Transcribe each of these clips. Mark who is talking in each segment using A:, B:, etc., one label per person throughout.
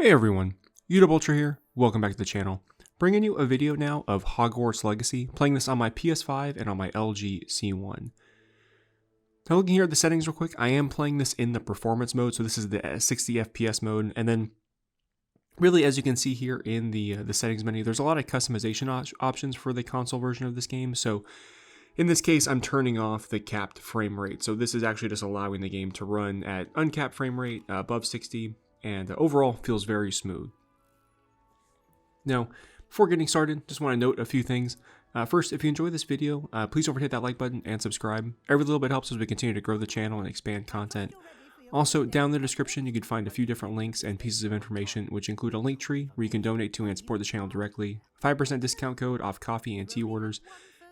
A: Hey everyone, Udub here. Welcome back to the channel. Bringing you a video now of Hogwarts Legacy, playing this on my PS5 and on my LG C1. Now looking here at the settings real quick, I am playing this in the performance mode, so this is the 60 FPS mode, and then really as you can see here in the settings menu, there's a lot of customization options for the console version of this game. So in this case, I'm turning off the capped frame rate, so this is actually just allowing the game to run at uncapped frame rate above 60, and overall feels very smooth. Now, before getting started, just want to note a few things. First, if you enjoy this video, please don't forget that like button and subscribe. Every little bit helps as we continue to grow the channel and expand content. Also, down in the description, you can find a few different links and pieces of information, which include a link tree where you can donate to and support the channel directly, 5% discount code off coffee and tea orders,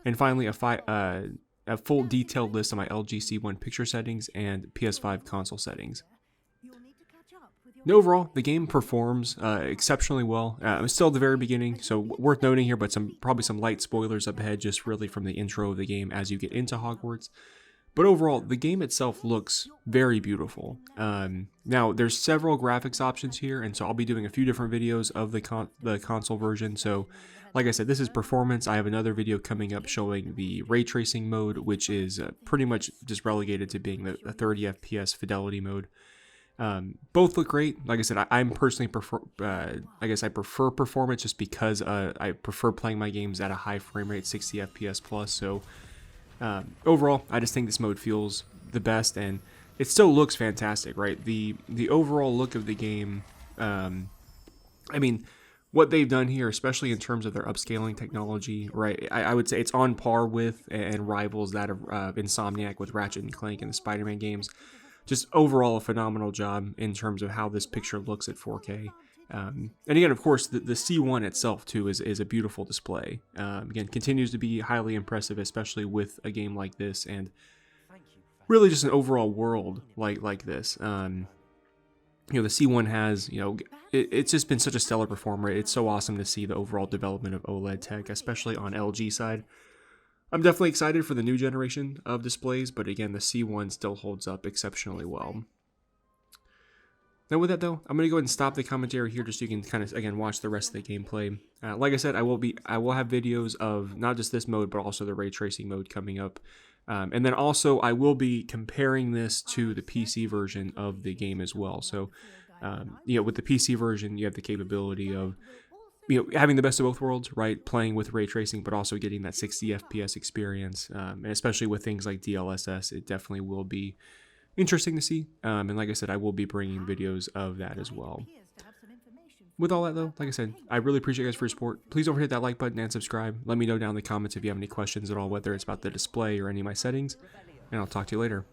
A: and finally a full detailed list of my LG C1 picture settings and PS5 console settings. Now, overall, the game performs exceptionally well. It's still at the very beginning, so worth noting here, but probably some light spoilers up ahead just really from the intro of the game as you get into Hogwarts. But overall, the game itself looks very beautiful. Now, there's several graphics options here, and so I'll be doing a few different videos of the console version. So, like I said, this is performance. I have another video coming up showing the ray tracing mode, which is pretty much just relegated to being the 30 FPS fidelity mode. Both look great. Like I said, I'm personally I prefer performance just because I prefer playing my games at a high frame rate, 60 FPS plus. So overall, I just think this mode feels the best, and it still looks fantastic, right? The overall look of the game. I mean, what they've done here, especially in terms of their upscaling technology, right? I would say it's on par with and rivals that of Insomniac with Ratchet and Clank and the Spider-Man games. Just overall a phenomenal job in terms of how this picture looks at 4K. And again, of course, the C1 itself too is a beautiful display. Again, continues to be highly impressive, especially with a game like this, and really just an overall world like this. The C1 has, it's just been such a stellar performer. It's so awesome to see the overall development of OLED tech, especially on LG side. I'm definitely excited for the new generation of displays, but again, the C1 still holds up exceptionally well. Now with that though, I'm going to go ahead and stop the commentary here just so you can kind of, again, watch the rest of the gameplay. Like I said, I will have videos of not just this mode, but also the ray tracing mode coming up. And then also, I will be comparing this to the PC version of the game as well. So, with the PC version, you have the capability of having the best of both worlds, right? Playing with ray tracing, but also getting that 60 FPS experience. And especially with things like DLSS, it definitely will be interesting to see. And like I said, I will be bringing videos of that as well. With all that though, like I said, I really appreciate you guys for your support. Please don't forget that like button and subscribe. Let me know down in the comments if you have any questions at all, whether it's about the display or any of my settings. And I'll talk to you later.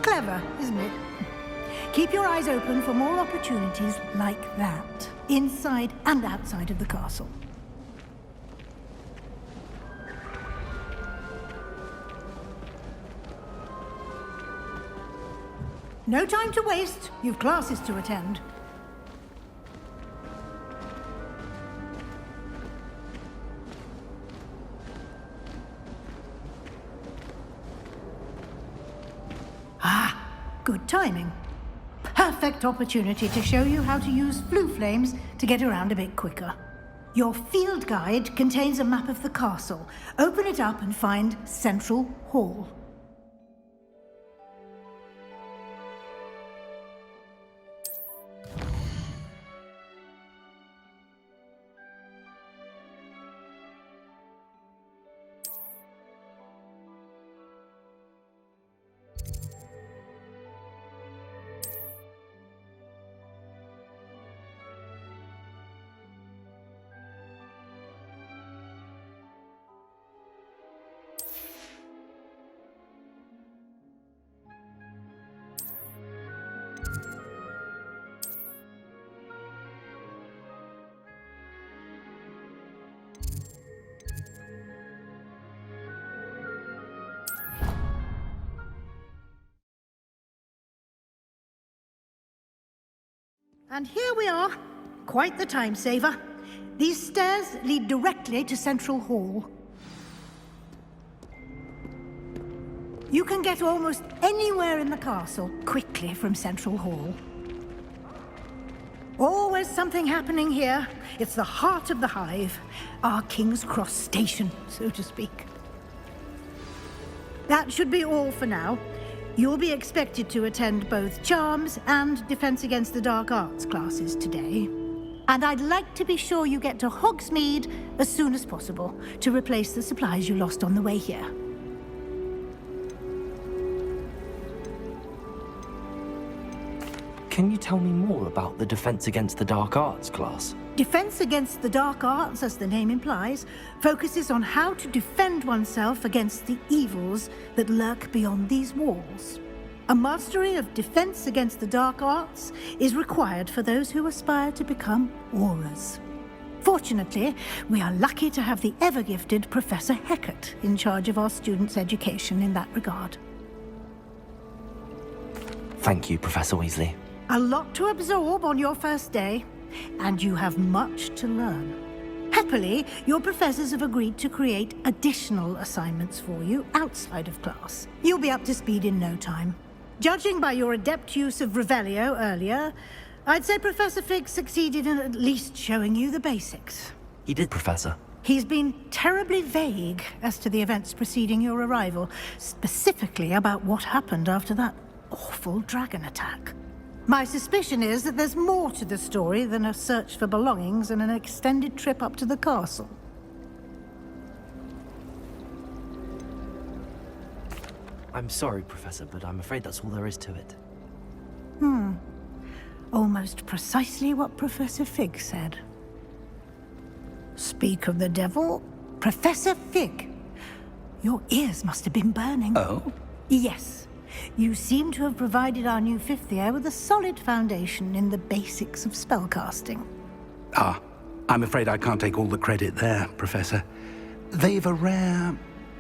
B: Clever, isn't it? Keep your eyes open for more opportunities like that, inside and outside of the castle. No time to waste. You've classes to attend. Good timing. Perfect opportunity to show you how to use flue flames to get around a bit quicker. Your field guide contains a map of the castle. Open it up and find Central Hall. And here we are. Quite the time saver. These stairs lead directly to Central Hall. You can get almost anywhere in the castle quickly from Central Hall. Always something happening here. It's the heart of the hive, our King's Cross station, so to speak. That should be all for now. You'll be expected to attend both Charms and Defense Against the Dark Arts classes today. And I'd like to be sure you get to Hogsmeade as soon as possible to replace the supplies you lost on the way here.
C: Can you tell me more about the Defense Against the Dark Arts class?
B: Defense Against the Dark Arts, as the name implies, focuses on how to defend oneself against the evils that lurk beyond these walls. A mastery of Defense Against the Dark Arts is required for those who aspire to become Aurors. Fortunately, we are lucky to have the ever-gifted Professor Hecat in charge of our students' education in that regard.
C: Thank you, Professor Weasley.
B: A lot to absorb on your first day, and you have much to learn. Happily, your professors have agreed to create additional assignments for you outside of class. You'll be up to speed in no time. Judging by your adept use of Revelio earlier, I'd say Professor Fig succeeded in at least showing you the basics.
C: He did, Professor.
B: He's been terribly vague as to the events preceding your arrival, specifically about what happened after that awful dragon attack. My suspicion is that there's more to the story than a search for belongings and an extended trip up to the castle.
C: I'm sorry, Professor, but I'm afraid that's all there is to it.
B: Almost precisely what Professor Fig said. Speak of the devil, Professor Fig. Your ears must have been burning.
D: Oh?
B: Yes. You seem to have provided our new fifth year with a solid foundation in the basics of spellcasting.
D: Ah, I'm afraid I can't take all the credit there, Professor. They've a rare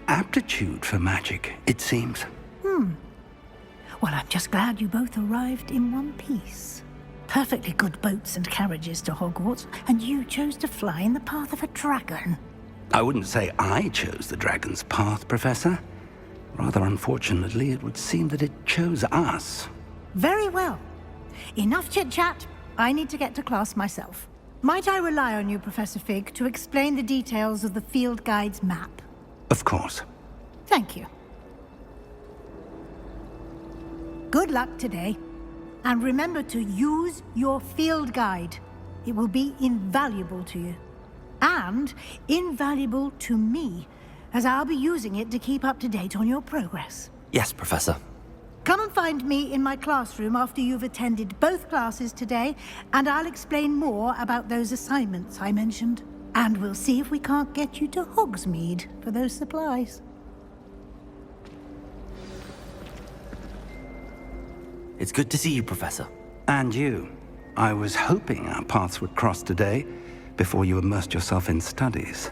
D: aptitude for magic, it seems.
B: Well, I'm just glad you both arrived in one piece. Perfectly good boats and carriages to Hogwarts, and you chose to fly in the path of a dragon.
D: I wouldn't say I chose the dragon's path, Professor. Rather unfortunately, it would seem that it chose us.
B: Very well. Enough chit-chat. I need to get to class myself. Might I rely on you, Professor Fig, to explain the details of the field guide's map?
D: Of course.
B: Thank you. Good luck today. And remember to use your field guide. It will be invaluable to you. And invaluable to me, as I'll be using it to keep up to date on your progress.
C: Yes, Professor.
B: Come and find me in my classroom after you've attended both classes today, and I'll explain more about those assignments I mentioned. And we'll see if we can't get you to Hogsmeade for those supplies.
C: It's good to see you, Professor.
D: And you. I was hoping our paths would cross today, before you immersed yourself in studies.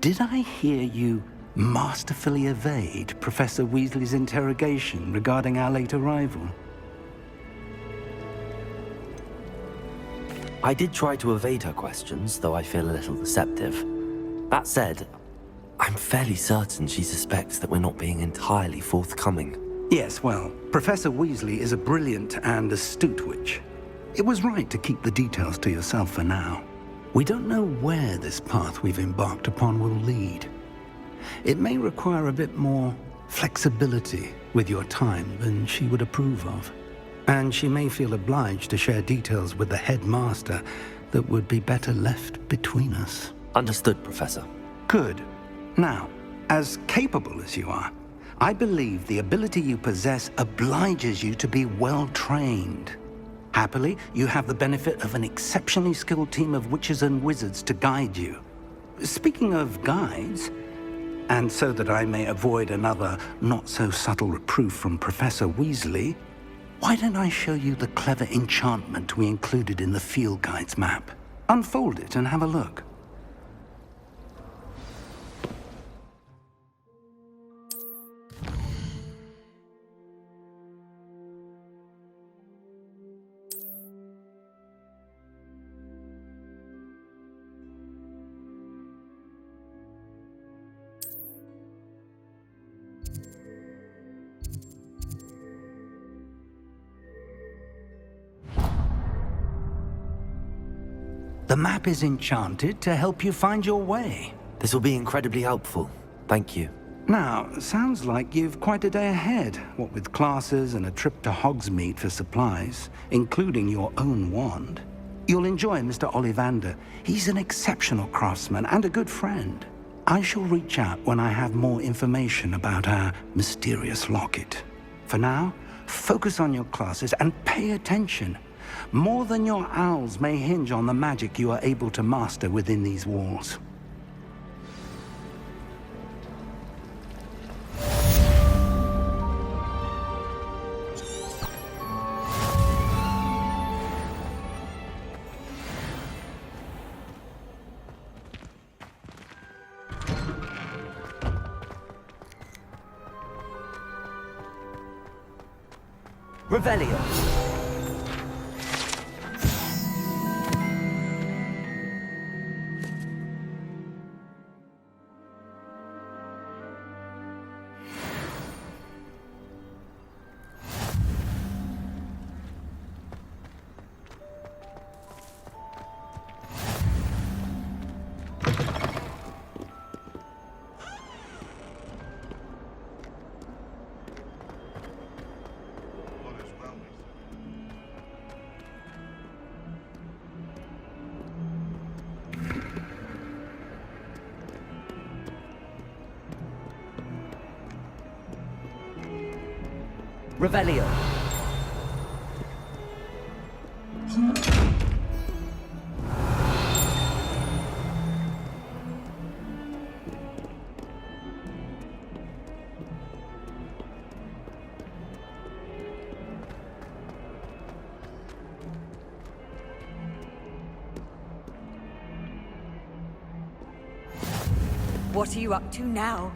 D: Did I hear you masterfully evade Professor Weasley's interrogation regarding our late arrival?
C: I did try to evade her questions, though I feel a little deceptive. That said, I'm fairly certain she suspects that we're not being entirely forthcoming.
D: Yes, well, Professor Weasley is a brilliant and astute witch. It was right to keep the details to yourself for now. We don't know where this path we've embarked upon will lead. It may require a bit more flexibility with your time than she would approve of. And she may feel obliged to share details with the headmaster that would be better left between us.
C: Understood, Professor.
D: Good. Now, as capable as you are, I believe the ability you possess obliges you to be well-trained. Happily, you have the benefit of an exceptionally skilled team of witches and wizards to guide you. Speaking of guides, and so that I may avoid another not-so-subtle reproof from Professor Weasley, why don't I show you the clever enchantment we included in the field guide's map? Unfold it and have a look. The map is enchanted to help you find your way.
C: This will be incredibly helpful. Thank you.
D: Now, sounds like you've quite a day ahead, what with classes and a trip to Hogsmeade for supplies, including your own wand. You'll enjoy Mr. Ollivander. He's an exceptional craftsman and a good friend. I shall reach out when I have more information about our mysterious locket. For now, focus on your classes and pay attention. More than your owls may hinge on the magic you are able to master within these walls.
C: Revelio. Revelio.
E: What are you up to now?